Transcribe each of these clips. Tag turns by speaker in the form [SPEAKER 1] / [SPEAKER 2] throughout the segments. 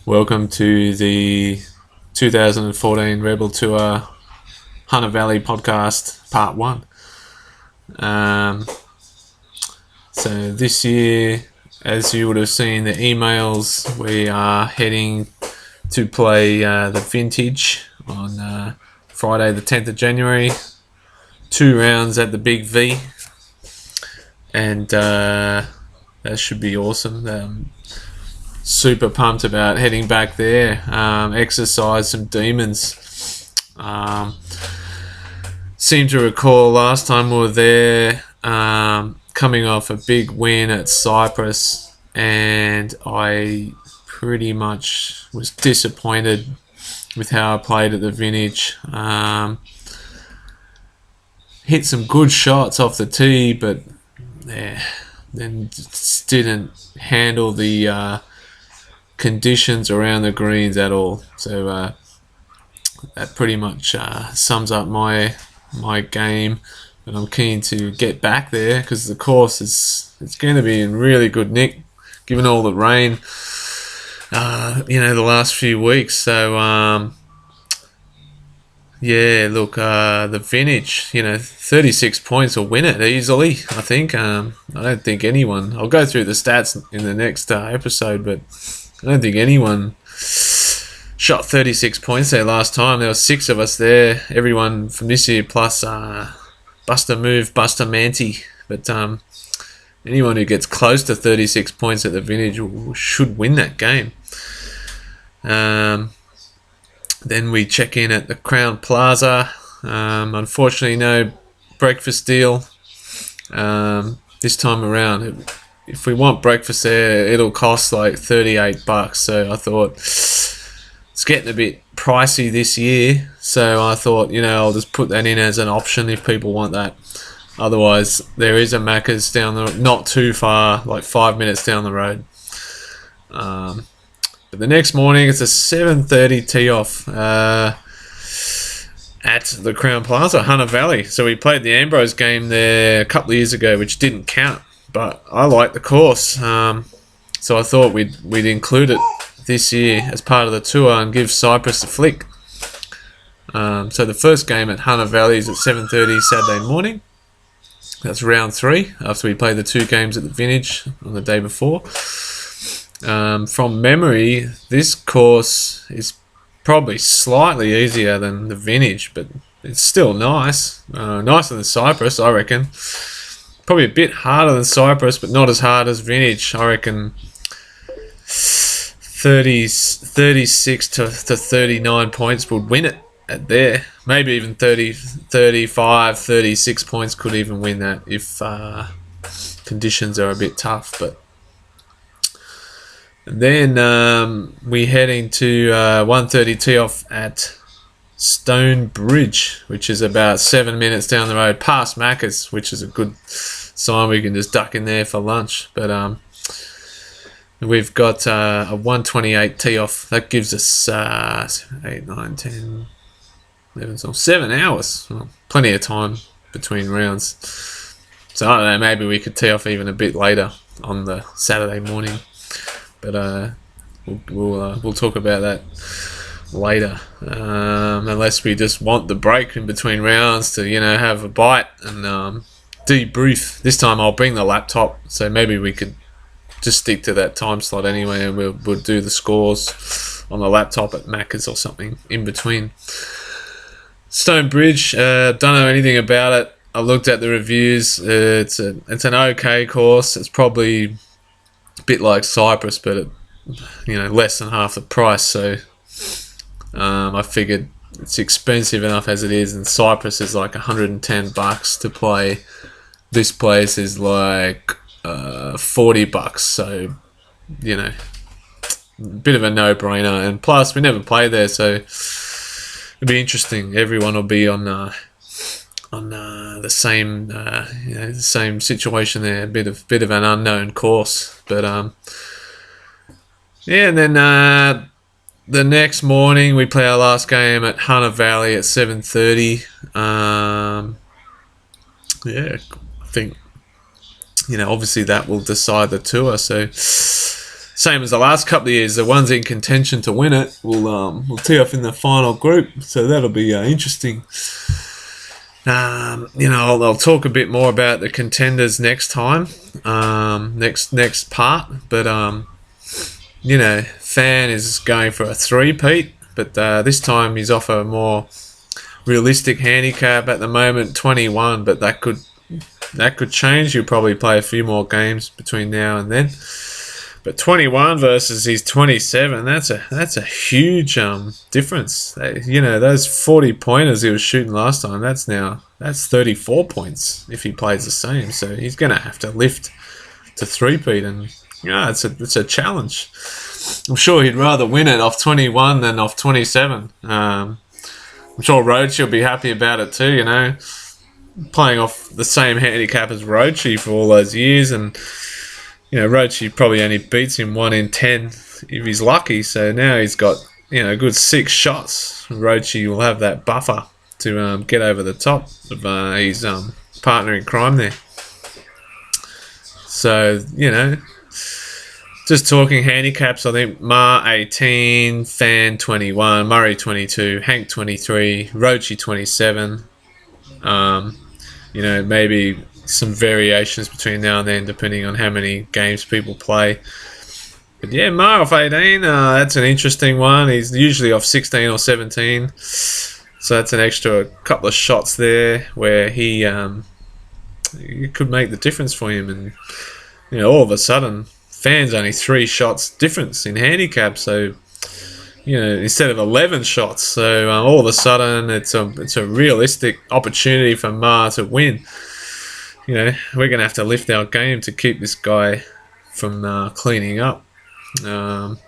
[SPEAKER 1] Welcome to the 2014 Rebel Tour Hunter Valley podcast, part one. So this year, as you would have seen the emails, we are heading to play the Vintage on Friday the 10th of January. 2 rounds at the Big V, and that should be awesome. Super pumped about heading back there. Exercise some demons. Seem to recall last time we were there, coming off a big win at Cyprus, and I pretty much was disappointed with how I played at the Vintage. Hit some good shots off the tee, but then just didn't handle the conditions around the greens at all. So that pretty much sums up my game, and I'm keen to get back there because the course it's going to be in really good nick given all the rain the last few weeks. So the Vintage, 36 points will win it easily, I think. I don't think anyone, I'll go through the stats in the next episode, but I don't think anyone shot 36 points there last time. There were 6 of us there, everyone from this year plus Buster Move, Buster Manti. But anyone who gets close to 36 points at the Vintage should win that game. Then we check in at the Crown Plaza. Unfortunately, no breakfast deal this time around. If we want breakfast there, it'll cost like $38. So I thought it's getting a bit pricey this year. So I thought, I'll just put that in as an option if people want that. Otherwise, there is a Macca's not too far, like 5 minutes down the road. But the next morning, it's a 7:30 tee off at the Crown Plaza, Hunter Valley. So we played the Ambrose game there a couple of years ago, which didn't count. But I like the course, so I thought we'd include it this year as part of the tour and give Cyprus a flick. So the first game at Hunter Valley is at 7:30 Saturday morning. That's round 3 after we played the 2 games at the Vintage on the day before. From memory, this course is probably slightly easier than the Vintage, but it's still nice. Nicer than Cyprus, I reckon. Probably a bit harder than Cyprus, but not as hard as Vintage. I reckon 36 to 39 points would win it at there. Maybe even 30, 35, 36 points could even win that if conditions are a bit tough. But then we heading to 1:30 tee off at Stone Bridge, which is about 7 minutes down the road past Macca's, which is a good sign. We can just duck in there for lunch. But we've got a 1:28 tee off. That gives us 8, 9, 10, 11, 12, 7 hours. Well, plenty of time between rounds. So I don't know, maybe we could tee off even a bit later on the Saturday morning. But we'll talk about that later, unless we just want the break in between rounds to have a bite and debrief. This time I'll bring the laptop, so maybe we could just stick to that time slot anyway, and we'll do the scores on the laptop at Macca's or something in between. Stone Bridge, don't know anything about it. I looked at the reviews. It's an okay course. It's probably a bit like Cyprus, but less than half the price. So I figured it's expensive enough as it is, and Cyprus is like $110 to play. This place is like $40, so a bit of a no-brainer. And plus, we never play there, so it'll be interesting. Everyone will be on the same the same situation there. A bit of an unknown course, but and then the next morning we play our last game at Hunter Valley at 7:30. I think obviously that will decide the tour. So same as the last couple of years, the ones in contention to win it will tee off in the final group. So that'll be interesting. I'll talk a bit more about the contenders next time, next part. But Fan is going for a three-peat, but this time he's off a more realistic handicap at the moment, 21. But that could change. You'll probably play a few more games between now and then. But 21 versus his 27, that's a huge difference. Those 40 pointers he was shooting last time, that's 34 points if he plays the same. So he's going to have to lift to three-peat, and it's a challenge. I'm sure he'd rather win it off 21 than off 27. I'm sure Roach will be happy about it too. Playing off the same handicap as Roachy for all those years, and Roachy probably only beats him 1 in 10 if he's lucky. So now he's got a good 6 shots. Roachy will have that buffer to get over the top of his partner in crime there. So just talking handicaps, I think Ma 18, Fan 21, Murray 22, Hank 23, Roachy 27. Maybe some variations between now and then depending on how many games people play. But yeah, Ma off 18, that's an interesting one. He's usually off 16 or 17, so that's an extra couple of shots there where he could make the difference for him. And all of a sudden Fan's only 3 shots difference in handicap, so instead of 11 shots. So all of a sudden it's a realistic opportunity for Ma to win. We're going to have to lift our game to keep this guy from cleaning up. You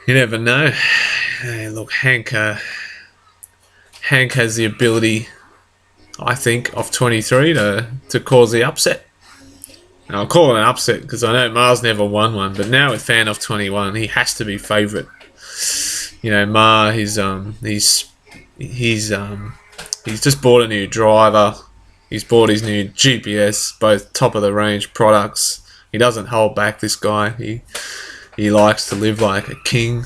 [SPEAKER 1] never know. Hey, look, Hank has the ability, I think, off 23 to cause the upset. Now, I'll call it an upset because I know Ma's never won one, but now with Fan off 21, he has to be favourite. Ma, he's just bought a new driver. He's bought his new GPS, both top of the range products. He doesn't hold back, this guy. He likes to live like a king.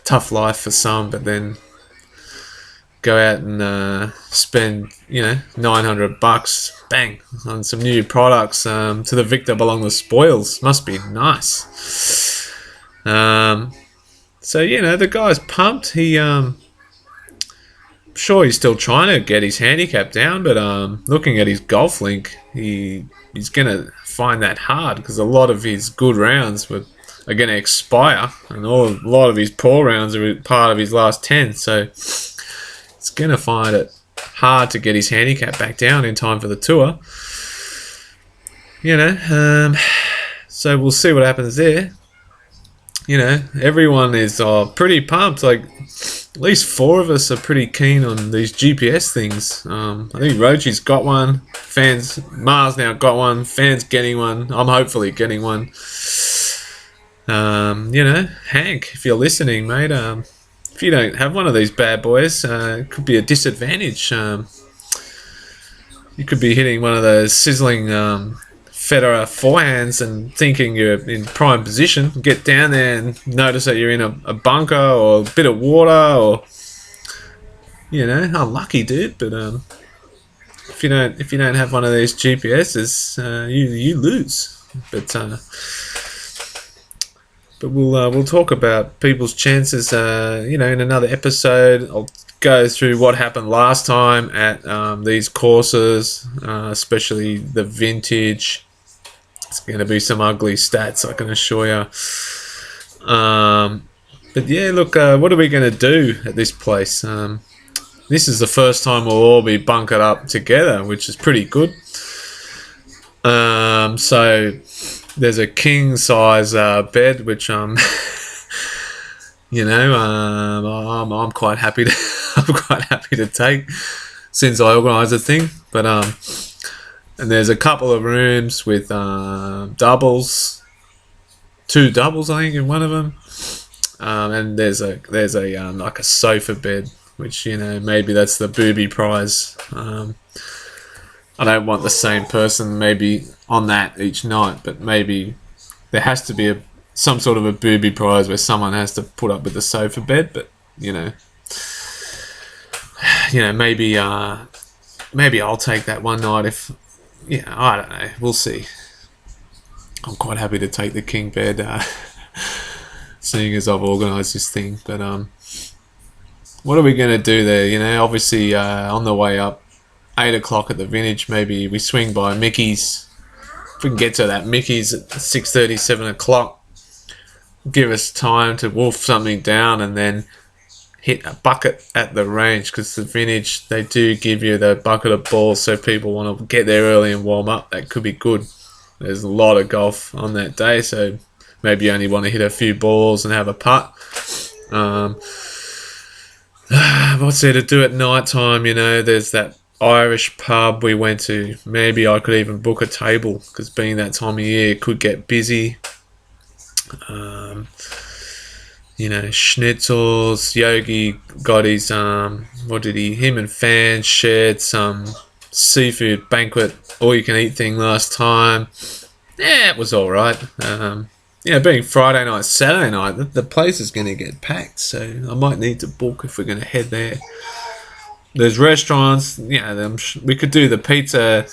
[SPEAKER 1] Tough life for some, but then go out and spend $900 bang on some new products. To the victor belong the spoils. Must be nice. So the guy's pumped. Sure, he's still trying to get his handicap down, but looking at his golf link, he's going to find that hard because a lot of his good rounds are going to expire, and a lot of his poor rounds are part of his last 10. So he's going to find it hard to get his handicap back down in time for the tour. So we'll see what happens there. Everyone is pretty pumped. Like, at least 4 of us are pretty keen on these GPS things. I think Roachy's got one. Ma's now got one. Fan's getting one. I'm hopefully getting one. Hank, if you're listening, mate, if you don't have one of these bad boys, it could be a disadvantage. You could be hitting one of those sizzling Federer forehands and thinking you're in prime position. Get down there and notice that you're in a bunker or a bit of water, or unlucky, dude. But if you don't have one of these GPSs, you lose. But we'll talk about people's chances, in another episode. I'll go through what happened last time at these courses, especially the vintage. It's going to be some ugly stats, I can assure you. But yeah, look, what are we going to do at this place? This is the first time we'll all be bunkered up together, which is pretty good. So there's a king size bed, which I'm quite happy to take since I organised the thing. But and there's a couple of rooms with doubles, 2 doubles, I think, in one of them. And there's a like a sofa bed, which maybe that's the booby prize. I don't want the same person maybe on that each night, but maybe there has to be some sort of a booby prize where someone has to put up with the sofa bed. But maybe I'll take that one night if I don't know. We'll see. I'm quite happy to take the king bed, seeing as I've organised this thing. But what are we going to do there? Obviously on the way up, 8 o'clock at the Vintage, maybe we swing by Mickey's. If we can get to that Mickey's at 6:30, 7 o'clock, give us time to wolf something down and then hit a bucket at the range, because the Vintage, they do give you the bucket of balls, so people want to get there early and warm up. That could be good. There's a lot of golf on that day, so maybe you only want to hit a few balls and have a putt. What's there to do at night time? There's that Irish pub we went to. Maybe I could even book a table, because being that time of year, it could get busy. Schnitzels. Yogi got his him and Fan shared some seafood banquet, all you can eat thing last time. Yeah, it was alright. Being Friday night, Saturday night, the place is going to get packed, so I might need to book if we're going to head there. There's restaurants, we could do the pizza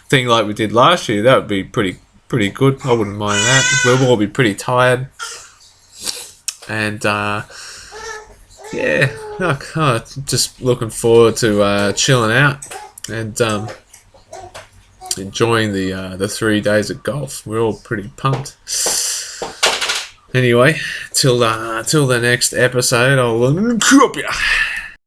[SPEAKER 1] thing like we did last year. That would be pretty good. I wouldn't mind that. We'll all be pretty tired. And just looking forward to chilling out and enjoying the 3 days of golf. We're all pretty pumped. Anyway, till the next episode, I'll